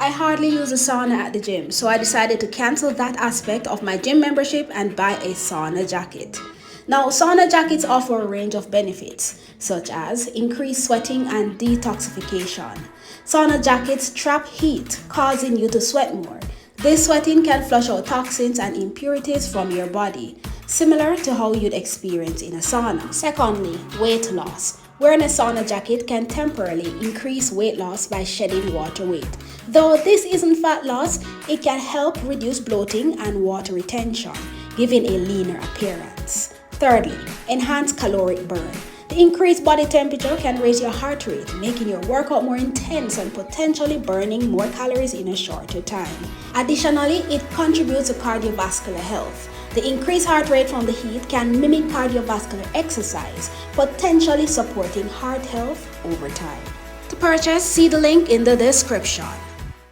I hardly use a sauna at the gym, so I decided to cancel that aspect of my gym membership and buy a sauna jacket. Now, sauna jackets offer a range of benefits, such as increased sweating and detoxification. Sauna jackets trap heat, causing you to sweat more. This sweating can flush out toxins and impurities from your body, similar to how you'd experience in a sauna. Secondly, weight loss. Wearing a sauna jacket can temporarily increase weight loss by shedding water weight. Though this isn't fat loss, it can help reduce bloating and water retention, giving a leaner appearance. Thirdly, enhance caloric burn. The increased body temperature can raise your heart rate, making your workout more intense and potentially burning more calories in a shorter time. Additionally, it contributes to cardiovascular health. The increased heart rate from the heat can mimic cardiovascular exercise, potentially supporting heart health over time. To purchase, see the link in the description.